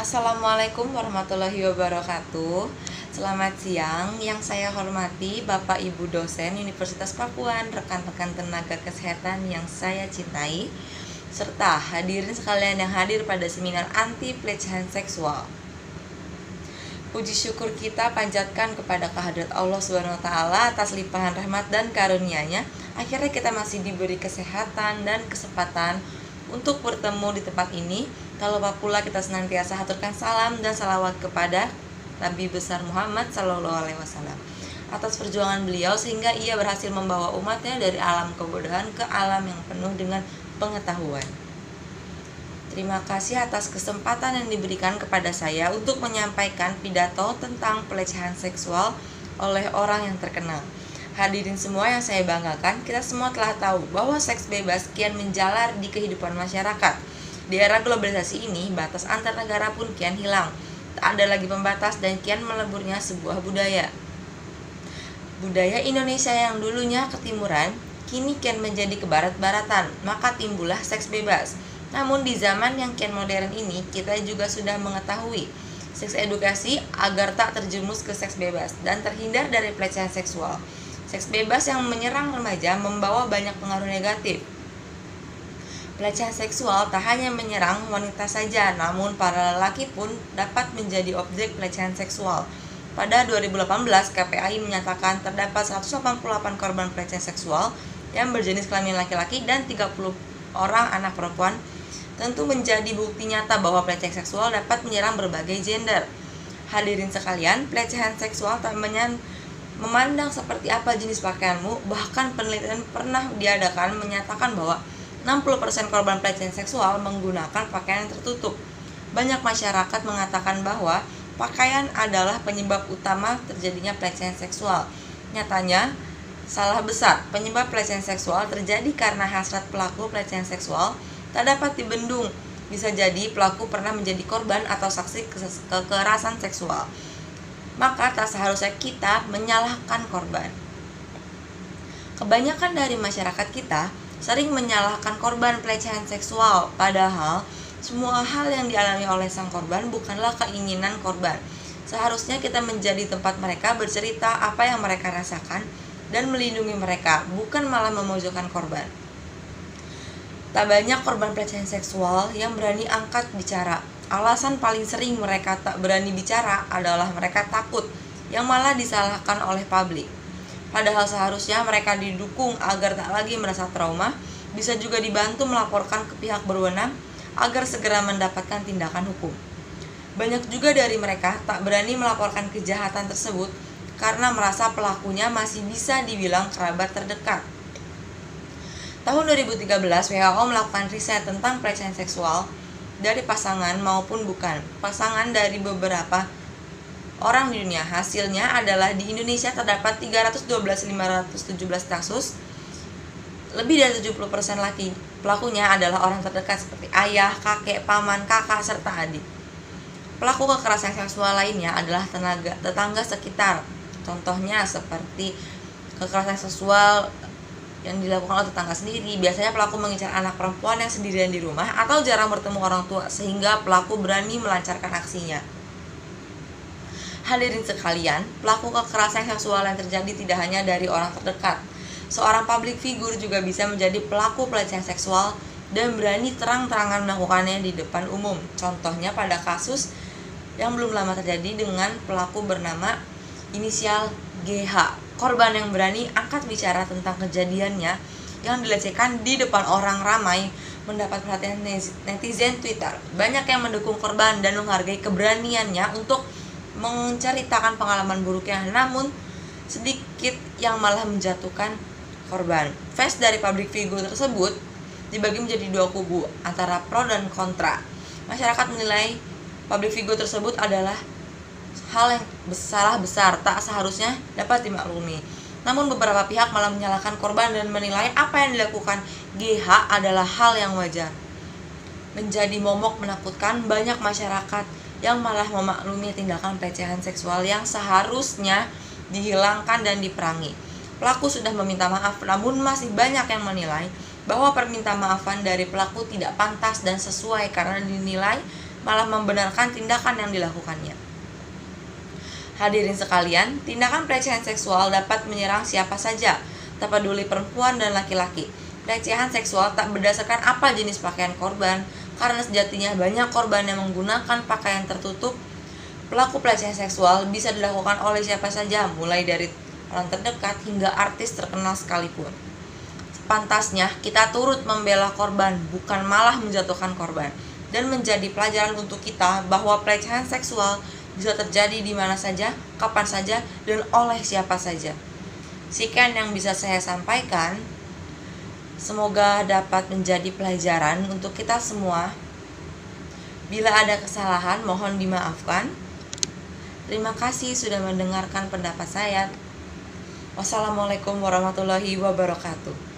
Assalamualaikum warahmatullahi wabarakatuh. Selamat siang, yang saya hormati Bapak Ibu dosen Universitas Pakuan, rekan-rekan tenaga kesehatan yang saya cintai, serta hadirin sekalian yang hadir pada seminar anti pelecehan seksual. Puji syukur kita panjatkan kepada kehadirat Allah SWT atas limpahan rahmat dan karunia-Nya. Akhirnya kita masih diberi kesehatan dan kesempatan untuk bertemu di tempat ini. Tak lupa pula kita senantiasa haturkan salam dan salawat kepada Nabi besar Muhammad SAW atas perjuangan beliau sehingga ia berhasil membawa umatnya dari alam kebodohan ke alam yang penuh dengan pengetahuan. Terima kasih atas kesempatan yang diberikan kepada saya untuk menyampaikan pidato tentang pelecehan seksual oleh orang yang terkenal. Hadirin semua yang saya banggakan, kita semua telah tahu bahwa seks bebas kian menjalar di kehidupan masyarakat. Di era globalisasi ini, batas antar negara pun kian hilang. Tak ada lagi pembatas dan kian meleburnya sebuah budaya. Budaya Indonesia yang dulunya ketimuran, kini kian menjadi kebarat-baratan, maka timbullah seks bebas. Namun di zaman yang kian modern ini, kita juga sudah mengetahui seks edukasi agar tak terjerumus ke seks bebas dan terhindar dari pelecehan seksual. Seks bebas yang menyerang remaja membawa banyak pengaruh negatif. Pelecehan seksual tak hanya menyerang wanita saja, namun para lelaki pun dapat menjadi objek pelecehan seksual. Pada 2018, KPAI menyatakan terdapat 188 korban pelecehan seksual yang berjenis kelamin laki-laki dan 30 orang anak perempuan. Tentu menjadi bukti nyata bahwa pelecehan seksual dapat menyerang berbagai gender. Hadirin sekalian, pelecehan seksual tak memandang seperti apa jenis pakaianmu, bahkan penelitian pernah diadakan menyatakan bahwa 60% korban pelecehan seksual menggunakan pakaian yang tertutup. Banyak masyarakat mengatakan bahwa pakaian adalah penyebab utama terjadinya pelecehan seksual. Nyatanya, salah besar. Penyebab pelecehan seksual terjadi karena hasrat pelaku pelecehan seksual tak dapat dibendung. Bisa jadi pelaku pernah menjadi korban atau saksi kekerasan seksual. Maka tak seharusnya kita menyalahkan korban. Kebanyakan dari masyarakat kita sering menyalahkan korban pelecehan seksual, padahal semua hal yang dialami oleh sang korban bukanlah keinginan korban. Seharusnya kita menjadi tempat mereka bercerita apa yang mereka rasakan dan melindungi mereka, bukan malah memojokkan korban. Tak banyak korban pelecehan seksual yang berani angkat bicara. Alasan paling sering mereka tak berani bicara adalah mereka takut, yang malah disalahkan oleh publik. Padahal seharusnya mereka didukung agar tak lagi merasa trauma, bisa juga dibantu melaporkan ke pihak berwenang agar segera mendapatkan tindakan hukum. Banyak juga dari mereka tak berani melaporkan kejahatan tersebut karena merasa pelakunya masih bisa dibilang kerabat terdekat. Tahun 2013, WHO melakukan riset tentang pelecehan seksual dari pasangan maupun bukan pasangan dari beberapa orang di dunia. Hasilnya adalah di Indonesia terdapat 312.517 kasus. Lebih dari 70% laki pelakunya adalah orang terdekat seperti ayah, kakek, paman, kakak, serta adik. Pelaku kekerasan seksual lainnya adalah tetangga sekitar. Contohnya seperti kekerasan seksual yang dilakukan oleh tetangga sendiri. Biasanya pelaku mengincar anak perempuan yang sendirian di rumah atau jarang bertemu orang tua sehingga pelaku berani melancarkan aksinya. Hadirin sekalian, pelaku kekerasan seksual yang terjadi tidak hanya dari orang terdekat. Seorang public figure juga bisa menjadi pelaku pelecehan seksual dan berani terang-terangan melakukannya di depan umum. Contohnya pada kasus yang belum lama terjadi dengan pelaku bernama inisial GH. Korban yang berani angkat bicara tentang kejadiannya yang dilecehkan di depan orang ramai mendapat perhatian netizen Twitter. Banyak yang mendukung korban dan menghargai keberaniannya untuk menceritakan pengalaman buruknya, namun sedikit yang malah menjatuhkan korban. Fans dari public figure tersebut dibagi menjadi dua kubu antara pro dan kontra. Masyarakat menilai public figure tersebut adalah hal yang salah besar, tak seharusnya dapat dimaklumi. Namun beberapa pihak malah menyalahkan korban dan menilai apa yang dilakukan GH adalah hal yang wajar. Menjadi momok menakutkan banyak masyarakat yang malah memaklumi tindakan pelecehan seksual yang seharusnya dihilangkan dan diperangi. Pelaku sudah meminta maaf, namun masih banyak yang menilai bahwa permintaan maafan dari pelaku tidak pantas dan sesuai karena dinilai malah membenarkan tindakan yang dilakukannya. Hadirin sekalian, tindakan pelecehan seksual dapat menyerang siapa saja, tak peduli perempuan dan laki-laki. Pelecehan seksual tak berdasarkan apa jenis pakaian korban, karena sejatinya banyak korban yang menggunakan pakaian tertutup. Pelaku pelecehan seksual bisa dilakukan oleh siapa saja, mulai dari orang terdekat hingga artis terkenal sekalipun. Sepantasnya kita turut membela korban, bukan malah menjatuhkan korban, dan menjadi pelajaran untuk kita bahwa pelecehan seksual bisa terjadi di mana saja, kapan saja, dan oleh siapa saja. Sekian yang bisa saya sampaikan. Semoga dapat menjadi pelajaran untuk kita semua. Bila ada kesalahan, mohon dimaafkan. Terima kasih sudah mendengarkan pendapat saya. Wassalamualaikum warahmatullahi wabarakatuh.